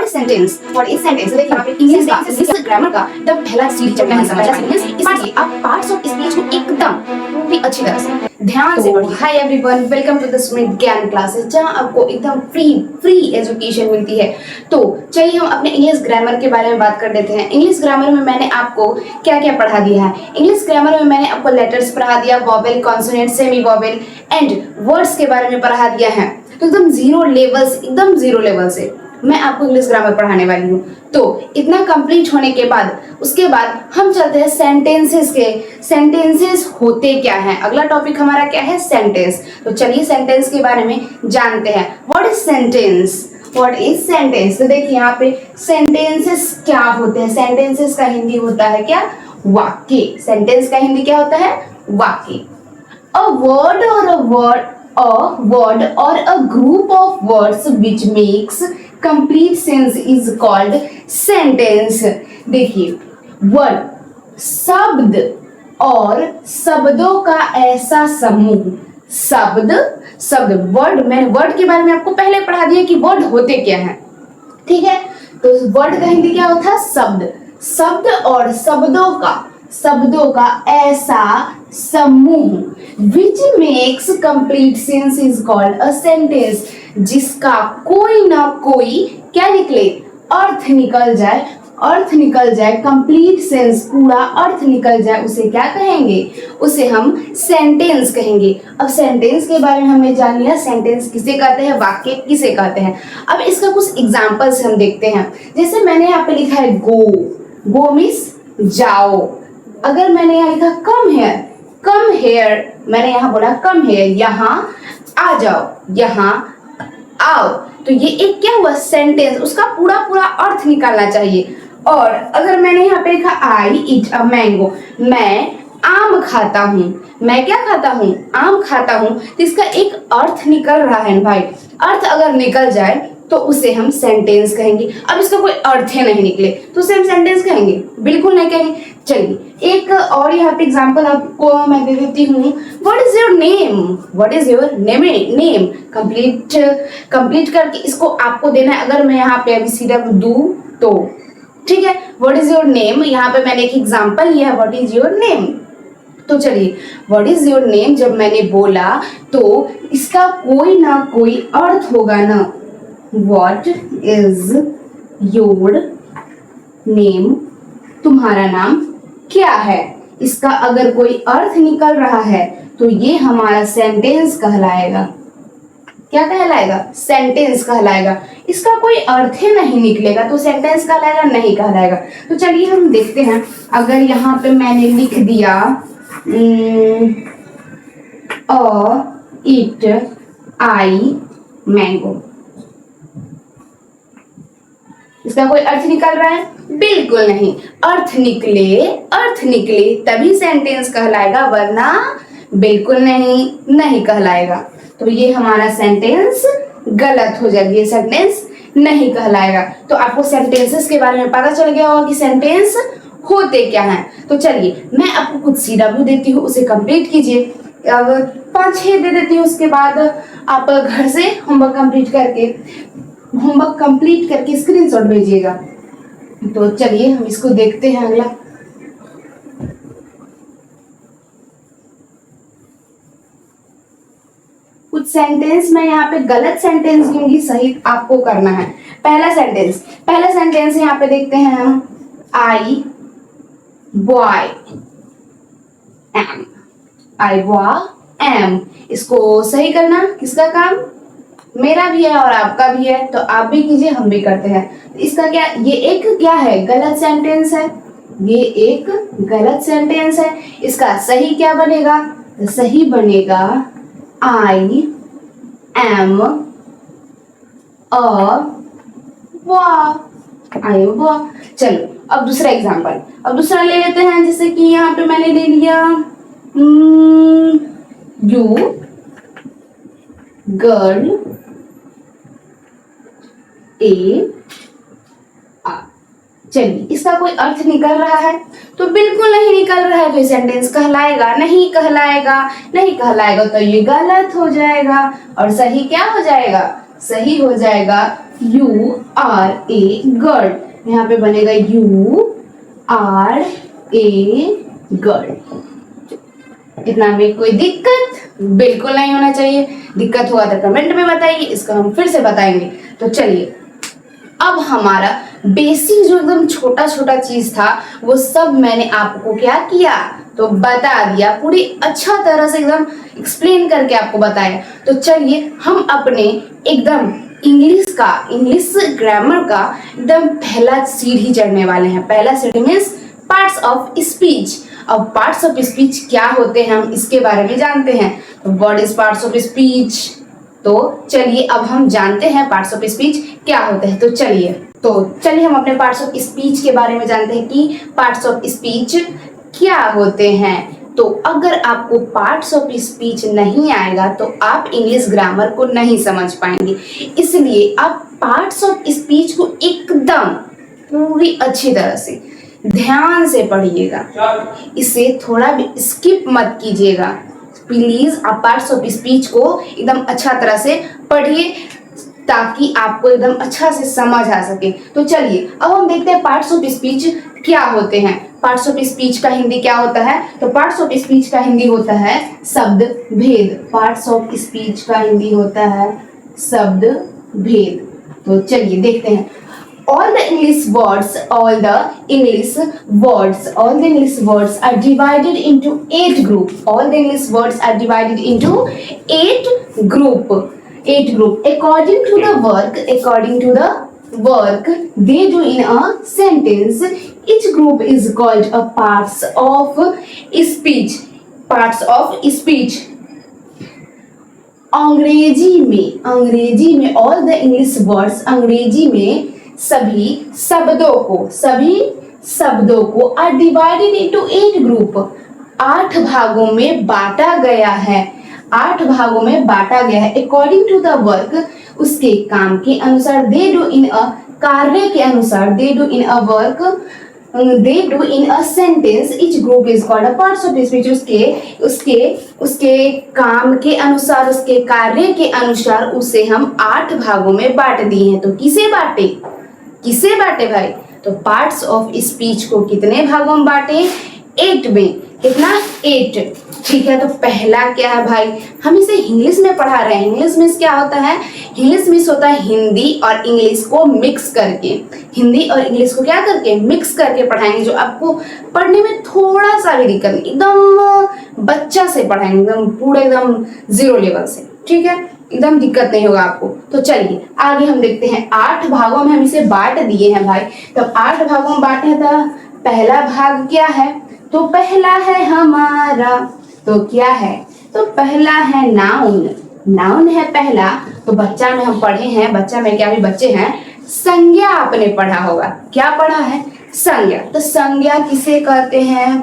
What is sentence? What is sentence? देखिए यहाँ पे इंग्लिश ग्रामर का एकदम पहला सीढ़ी चढ़ना है समझना सेंटेंस, इसलिए आप पार्ट्स ऑफ स्पीच को एकदम पूरी अच्छी तरह से ध्यान से पढ़िए। Hi everyone, welcome to the Smith Gyan classes, जहां आपको एकदम फ्री एजुकेशन मिलती है। तो चलिए हम अपने इंग्लिश ग्रामर के बारे में बात कर लेते हैं। इंग्लिश ग्रामर में मैंने आपको क्या क्या पढ़ा दिया है। इंग्लिश ग्रामर में मैंने आपको लेटर्स पढ़ा दिया, vowel, consonant, semi vowel and words के बारे में पढ़ा दिया है। तो एकदम जीरो लेवल से मैं आपको इंग्लिश ग्रामर पढ़ाने वाली हूँ। तो इतना कंप्लीट होने के बाद उसके बाद हम चलते हैं सेंटेंसेस के। सेंटेंसेस होते क्या हैं? अगला टॉपिक हमारा क्या है? सेंटेंस। तो चलिए सेंटेंस के बारे में जानते हैं। What is sentence? What is sentence? तो देखिए यहाँ पे सेंटेंसेस क्या होते हैं। सेंटेंसेस का हिंदी होता है क्या? वाक्य। सेंटेंस का हिंदी क्या होता है? वाक्य। A word or a group of words which makes complete sense is called sentence। देखिए वर्ड शब्द और शब्दों का ऐसा समूह। शब्द वर्ड, मैंने वर्ड के बारे में आपको पहले पढ़ा दिया कि वर्ड होते क्या हैं, ठीक है। तो वर्ड का हिंदी क्या होता है? शब्द और शब्दों का ऐसा समूह which makes complete sense is called a sentence। जिसका कोई ना कोई क्या निकले? अर्थ निकल जाए, कंप्लीट सेंस, पूरा अर्थ निकल जाए, उसे क्या कहेंगे? उसे हम सेंटेंस कहेंगे। अब सेंटेंस के बारे में हमें जान लिया, सेंटेंस किसे कहते हैं, वाक्य किसे कहते हैं। अब इसका कुछ एग्जांपल्स हम देखते हैं। जैसे मैंने यहाँ पे लिखा है गो मीन्स जाओ। अगर मैंने यहाँ लिखा कम हेयर, मैंने यहाँ बोला कम हेयर, यहाँ आ जाओ, यहाँ आओ, तो ये एक क्या हुआ? सेंटेंस। उसका पूरा अर्थ निकालना चाहिए। और अगर मैंने यहाँ पे लिखा आई ईट अ मैंगो, मैं आम खाता हूँ, मैं क्या खाता हूँ? आम खाता हूँ, तो इसका एक अर्थ निकल रहा है भाई। अर्थ अगर निकल जाए तो उसे हम सेंटेंस कहेंगे। अब इसका कोई अर्थ ही नहीं निकले तो उसे हम सेंटेंस कहेंगे? बिल्कुल नहीं कहेंगे। चलिए एक और यहाँ पे एग्जांपल आपको मैं दे देती हूँ। What is your name? What is your name? Complete करके इसको आपको देना है। अगर मैं यहाँ पे ABCD दूं तो ठीक है। What is your name? यहाँ पे मैंने एक एग्जांपल लिया है, व्हाट इज योर नेम। तो चलिए व्हाट इज योर नेम जब मैंने बोला तो इसका कोई ना कोई अर्थ होगा ना। What is your name? तुम्हारा नाम क्या है? इसका अगर कोई अर्थ निकल रहा है तो ये हमारा सेंटेंस कहलाएगा। क्या कहलाएगा? सेंटेंस कहलाएगा। इसका कोई अर्थ ही नहीं निकलेगा तो सेंटेंस कहलाएगा? नहीं कहलाएगा। तो चलिए हम देखते हैं। अगर यहाँ पे मैंने लिख दिया ईट आई मैंगो, इसका कोई अर्थ निकल रहा है? बिल्कुल नहीं। अर्थ निकले तभी सेंटेंस कहलाएगा, वरना बिल्कुल नहीं कहलाएगा। तो ये हमारा सेंटेंस गलत हो जाएगी, ये सेंटेंस नहीं कहलाएगा। तो आपको सेंटेंसेस के बारे में पता चल गया होगा कि सेंटेंस होते क्या हैं। तो चलिए मैं आपको कुछ CW देती हूँ, उसे कंप्लीट कीजिए। 5-6 दे देती हूँ, उसके बाद आप घर से होमवर्क कंप्लीट करके स्क्रीनशॉट भेजिएगा। तो चलिए हम इसको देखते हैं। अगला कुछ सेंटेंस मैं यहाँ पे गलत सेंटेंस दूंगी, सही आपको करना है। पहला सेंटेंस यहाँ पे देखते हैं हम। आई बॉय एम, इसको सही करना किसका काम? मेरा भी है और आपका भी है। तो आप भी कीजिए, हम भी करते हैं। इसका क्या? ये एक क्या है? गलत सेंटेंस है। ये एक गलत सेंटेंस है। इसका सही क्या बनेगा? सही बनेगा आई एम अ बॉय। चलो अब दूसरा एग्जांपल, अब दूसरा ले लेते हैं। जैसे कि यहाँ पे मैंने ले लिया यू गर्ल चलिए इसका कोई अर्थ निकल रहा है? तो बिल्कुल नहीं निकल रहा है। तो ये सेंटेंस कहलाएगा? नहीं कहलाएगा। तो ये गलत हो जाएगा। और सही क्या हो जाएगा? सही हो जाएगा URA गर्ड, यहाँ पे बनेगा URA गर्ड। इतना में कोई दिक्कत बिल्कुल नहीं होना चाहिए, दिक्कत हुआ तो कमेंट में बताइए, इसको हम फिर से बताएंगे। तो चलिए, अब हमारा बेसिक जो एकदम छोटा छोटा चीज था वो सब मैंने आपको क्या किया, तो बता दिया, पूरी अच्छा तरह से एकदम एक्सप्लेन करके आपको बताया। तो चलिए हम अपने एकदम इंग्लिश ग्रामर का एकदम पहला सीढ़ी चढ़ने वाले हैं। पहला सीढ़ी मीन्स पार्ट्स ऑफ स्पीच। अब पार्ट्स ऑफ स्पीच क्या होते हैं हम इसके बारे में जानते हैं। तो what is parts of speech, तो चलिए अब हम जानते हैं पार्ट्स ऑफ स्पीच क्या होते हैं। तो चलिए हम अपने पार्ट्स ऑफ स्पीच के बारे में जानते हैं कि पार्ट्स ऑफ स्पीच क्या होते हैं। तो अगर आपको पार्ट्स ऑफ स्पीच नहीं आएगा तो आप इंग्लिश ग्रामर को नहीं समझ पाएंगे, इसलिए आप पार्ट्स ऑफ स्पीच को एकदम पूरी अच्छी तरह से ध्यान से पढ़िएगा, इसे थोड़ा भी स्किप मत कीजिएगा प्लीज। आप पार्ट्स ऑफ स्पीच को एकदम अच्छा तरह से पढ़िए ताकि आपको एकदम अच्छा से समझ आ सके। तो चलिए अब हम देखते हैं पार्ट्स ऑफ स्पीच क्या होते हैं। पार्ट्स ऑफ स्पीच का हिंदी क्या होता है, तो पार्ट्स ऑफ स्पीच का हिंदी होता है शब्द भेद। पार्ट्स ऑफ स्पीच का हिंदी होता है शब्द भेद। तो चलिए देखते हैं। All the English words are divided into 8 groups. All the English words are divided into 8 group. According to the work they do in a sentence, each group is called a parts of speech. अंग्रेजी में all the English words, अंग्रेजी में सभी शब्दों को are divided into 8 group, 8 भागों में बांटा गया है। According to the work, उसके काम के अनुसार, they do in a sentence, each group is called a parts of speech. उसके काम के अनुसार, उसके कार्य के अनुसार उसे हम 8 भागों में बांट दिए हैं। तो किसे बांटे भाई, तो पार्ट्स ऑफ स्पीच को कितने भागों में बांटे, 8 में। कितना, 8। ठीक है, तो पहला क्या है भाई, हम इसे इंग्लिश में पढ़ा रहे हैं। इंग्लिश मीन्स क्या होता है, इंग्लिश मीन्स होता है हिंदी और इंग्लिश को मिक्स करके, हिंदी और इंग्लिश को क्या करके मिक्स करके पढ़ाएंगे, जो आपको पढ़ने में थोड़ा सा भी दिक्कत नहीं, एकदम बच्चा से पढ़ाएंगे, एकदम पूरा एकदम 0 लेवल से। ठीक है, एकदम दिक्कत नहीं होगा आपको। तो चलिए आगे हम देखते हैं। 8 भागों में हम इसे बांट दिए हैं भाई। तब 8 भागों में बांटे हैं, तो पहला भाग क्या है, तो पहला है हमारा, तो क्या है, तो पहला है नाउन है पहला। तो बच्चा में हम पढ़े हैं, बच्चा में क्या भी बच्चे हैं, संज्ञा आपने पढ़ा होगा। क्या पढ़ा है, संज्ञा। तो संज्ञा किसे कहते हैं,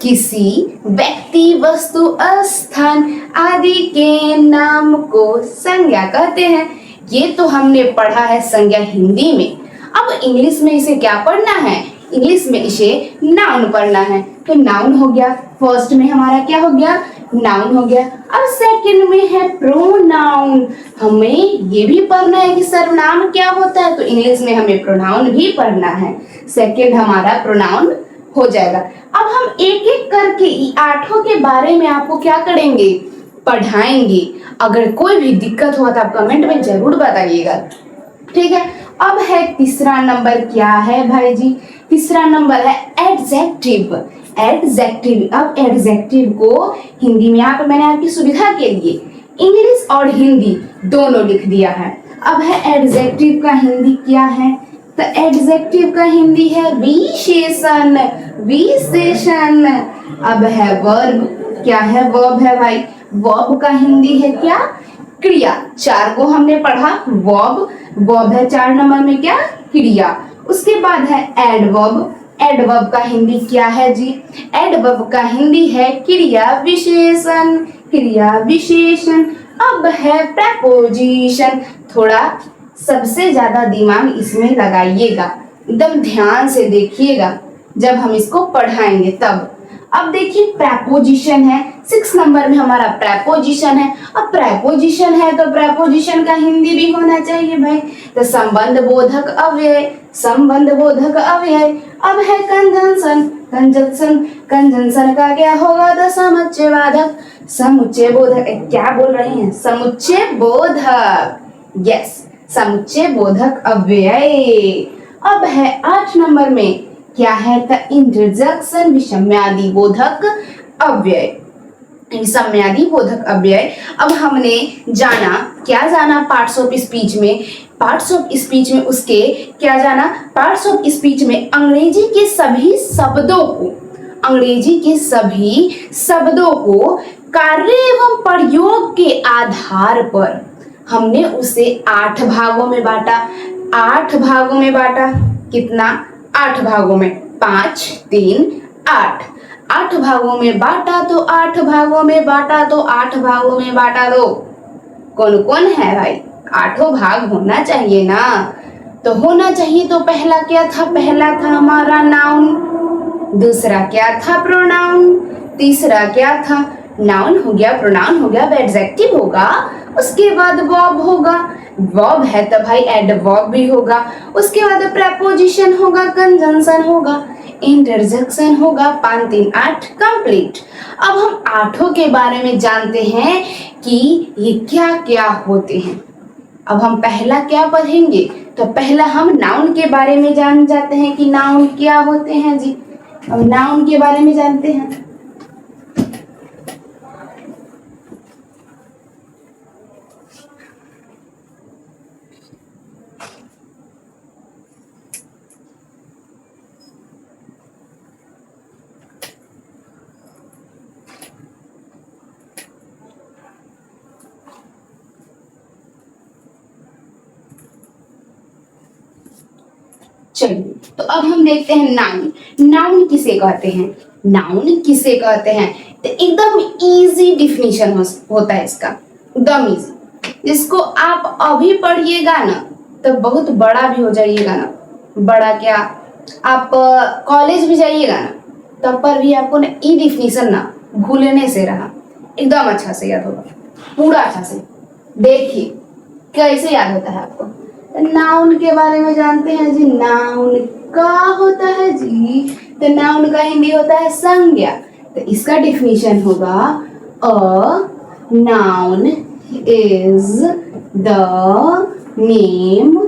किसी व्यक्ति, वस्तु, स्थान आदि के नाम को संज्ञा कहते हैं। ये तो हमने पढ़ा है संज्ञा हिंदी में। अब इंग्लिश में इसे क्या पढ़ना है, इंग्लिश में इसे नाउन पढ़ना है। तो नाउन हो गया, फर्स्ट में हमारा क्या हो गया, नाउन हो गया। अब सेकंड में है प्रोनाउन। हमें ये भी पढ़ना है कि सर्वनाम क्या होता है, तो इंग्लिश में हमें प्रोनाउन भी पढ़ना है। सेकंड हमारा प्रोनाउन हो जाएगा। अब हम एक एक करके 8 के बारे में आपको क्या करेंगे, पढ़ाएंगे। अगर कोई भी दिक्कत हुआ तो आप कमेंट में जरूर बताइएगा। ठीक है, अब है तीसरा नंबर, क्या है भाई जी, तीसरा नंबर है एडजेक्टिव। अब एडजेक्टिव को हिंदी में यहाँ पर मैंने आपकी सुविधा के लिए इंग्लिश और हिंदी दोनों लिख दिया है। अब है एडजेक्टिव का हिंदी क्या है, तो एडजेक्टिव का हिंदी है विशेषण। अब है वर्ब, क्या है, वर्ब है भाई। वर्ब का हिंदी है क्या, क्रिया। 4 को हमने पढ़ा, वर्ब है 4 नंबर में क्या, क्रिया। उसके बाद है एडवर्ब। एडवर्ब का हिंदी क्या है जी, एडवर्ब का हिंदी है क्रिया विशेषण। अब है प्रेपोजिशन। थोड़ा सबसे ज्यादा दिमाग इसमें लगाइएगा, एकदम ध्यान से देखिएगा जब हम इसको पढ़ाएंगे तब। अब देखिए प्रेपोजिशन है, 6 नंबर में हमारा प्रेपोजिशन है। अब प्रेपोजिशन है तो प्रेपोजिशन का हिंदी भी होना चाहिए भाई। तो संबंध बोधक अव्यय, संबंध बोधक अव्यय। अब है कंजंक्शन, कंजंक्शन, कंजंक्शन का क्या होगा? तो समुच्चय वादक, समुच्चय बोधक। क्या बोल रही हैं? समुच्चय बोधक, यस, समुच्चय बोधक अव्यय। अब है 8 नंबर में, क्या है? द इंटरजेक्शन, विषम्यादि बोधक अव्यय, विषम्यादि बोधक अव्यय। अब हमने जाना, क्या जाना पार्ट्स ऑफ स्पीच में? पार्ट्स ऑफ स्पीच में उसके क्या जाना? पार्ट्स ऑफ स्पीच में अंग्रेजी के सभी शब्दों को, अंग्रेजी के सभी शब्दों को कार्य एवं प्रयोग के आधार पर हमने उसे 8 भागों में बांटा। 8 भागों में बांटा। कितना? 8 भागों में, 5, 3, 8। 8 भागों में बांटा तो 8 भागों में बांटा तो 8 भागों में बांटा दो। कौन कौन है भाई? 8 भाग होना चाहिए ना। तो होना चाहिए तो पहला क्या था? पहला था हमारा नाउन, दूसरा क्या था? प्रोनाउन, तीसरा क्या था? नाउन हो गया, प्रोनाउन हो गया, एडजेक्टिव होगा, उसके बाद वर्ब होगा, वर्ब है तो भाई एडवर्ब भी होगा, उसके बाद प्रेपोजिशन होगा, कंजंक्शन होगा, इंटरजेक्शन होगा, 5, 3, 8 कंप्लीट। अब हम 8 के बारे में जानते हैं कि ये क्या क्या होते हैं। अब हम पहला क्या पढ़ेंगे? तो पहला हम नाउन के बारे में जान जाते हैं कि नाउन क्या होते हैं जी। अब नाउन के बारे में जानते हैं। चलिए, तो अब हम देखते हैं नाउन। नाउन किसे कहते हैं? नाउन किसे कहते हैं? तो एकदम इजी डिफिनीशन होता है इसका, एकदम इजी। जिसको आप अभी पढ़िएगा ना तो बहुत बड़ा भी हो जाइएगा ना। बड़ा क्या, आप कॉलेज भी जाइएगा ना तब पर भी आपको ना ई डिफिनीशन ना भूलने से रहा, एकदम अच्छा से याद होगा, पूरा अच्छा से। देखिए कैसे याद होता है आपको। नाउन के बारे में जानते हैं जी। नाउन का होता है जी, तो नाउन का हिंदी होता है संज्ञा। तो इसका डिफिनीशन होगा, a noun is the name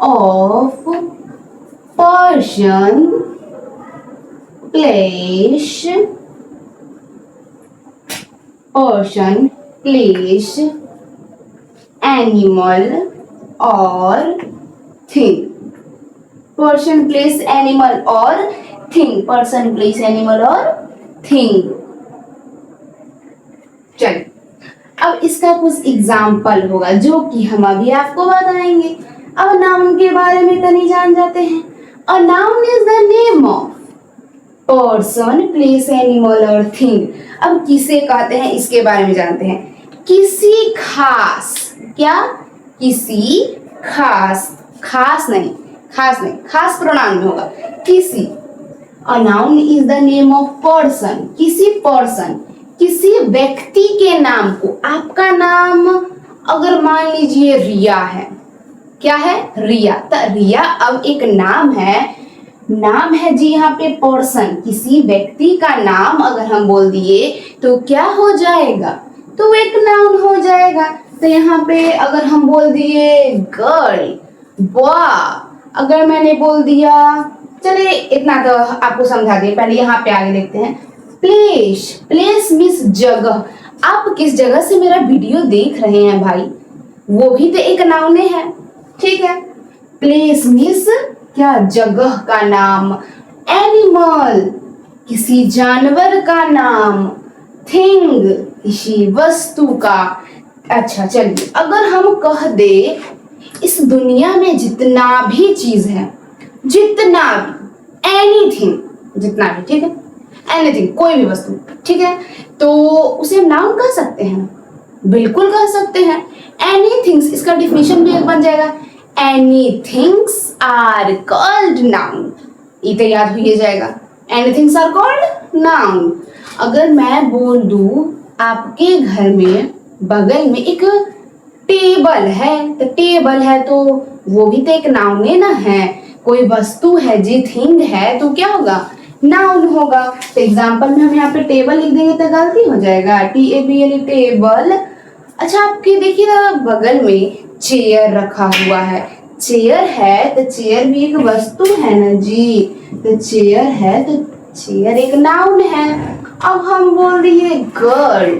of person, place, person, place, animal और थिंग। पर्सन, प्लेस, एनिमल और थिंग। पर्सन, प्लेस, एनिमल और थिंग। चलिए, अब इसका कुछ एग्जाम्पल होगा जो कि हम अभी आपको बताएंगे। अब नाउन के बारे में तनी जान जाते हैं। A noun is the name of person, place, animal और थिंग। अब किसे कहते हैं इसके बारे में जानते हैं। किसी खास, क्या? किसी खास, खास नहीं, खास नहीं, खास प्रोनाउन में होगा किसी। A noun is the name of person, किसी पर्सन, किसी व्यक्ति के नाम को। आपका नाम अगर मान लीजिए रिया है, क्या है? रिया। तो रिया अब एक नाम है, नाम है जी यहाँ पे पर्सन, किसी व्यक्ति का नाम अगर हम बोल दिए तो क्या हो जाएगा? तो एक नाउन हो जाएगा। तो यहाँ पे अगर हम बोल दिए गर्ल, बॉय, अगर मैंने बोल दिया, चलिए इतना तो आपको समझा दिए, पहले यहाँ पे आगे देखते हैं। प्लेस, प्लेस मीन्स जगह। आप किस जगह से मेरा वीडियो देख रहे हैं भाई, वो भी तो एक नाउन है, ठीक है। प्लेस मीन्स क्या? जगह का नाम। एनिमल, किसी जानवर का नाम। थिंग, किसी वस्तु का। अच्छा चलिए, अगर हम कह दे इस दुनिया में जितना भी चीज है, जितना भी, एनीथिंग, जितना भी, ठीक है, एनीथिंग, कोई भी वस्तु, ठीक है, तो उसे नाउन कह सकते हैं, बिल्कुल कह सकते हैं। एनीथिंग्स, इसका डिफिनेशन भी एक बन जाएगा, एनीथिंग्स आर कॉल्ड नाउन। ये तो याद हो जाएगा, एनीथिंग्स आर कॉल्ड नाउन। अगर मैं बोल दूं आपके घर में बगल में एक टेबल है, तो टेबल है तो वो भी तो एक नाउन है ना। है कोई वस्तु है जी, थिंग है, तो क्या होगा, नाउन होगा। तो एग्जाम्पल में हम यहाँ पे टेबल लिख देंगे तो गलती हो जाएगा, TABL टेबल। अच्छा आपके देखिए बगल में चेयर रखा हुआ है, चेयर है तो चेयर भी एक वस्तु है ना जी, तो चेयर है तो चेयर एक नाउन है। अब हम बोल दिए गर्ल,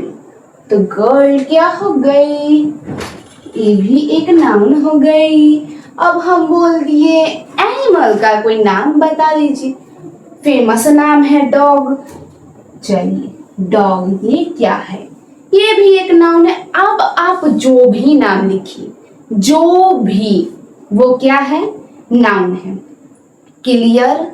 तो गर्ल क्या हो गई, ये भी एक नाउन हो गई। अब हम बोल दिए एनिमल का कोई नाम बता दीजिए, फेमस नाम है डॉग, चलिए डॉग ये क्या है, ये भी एक नाउन है। अब आप जो भी नाम लिखिए, जो भी, वो क्या है, नाउन है। क्लियर,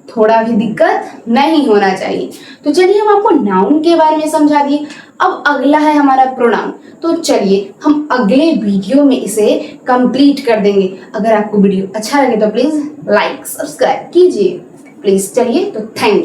थोड़ा भी दिक्कत नहीं होना चाहिए। तो चलिए हम आपको नाउन के बारे में समझा दिए। अब अगला है हमारा प्रोनाउन, तो चलिए हम अगले वीडियो में इसे कंप्लीट कर देंगे। अगर आपको वीडियो अच्छा लगे तो प्लीज लाइक सब्सक्राइब कीजिए प्लीज। चलिए तो थैंक यू।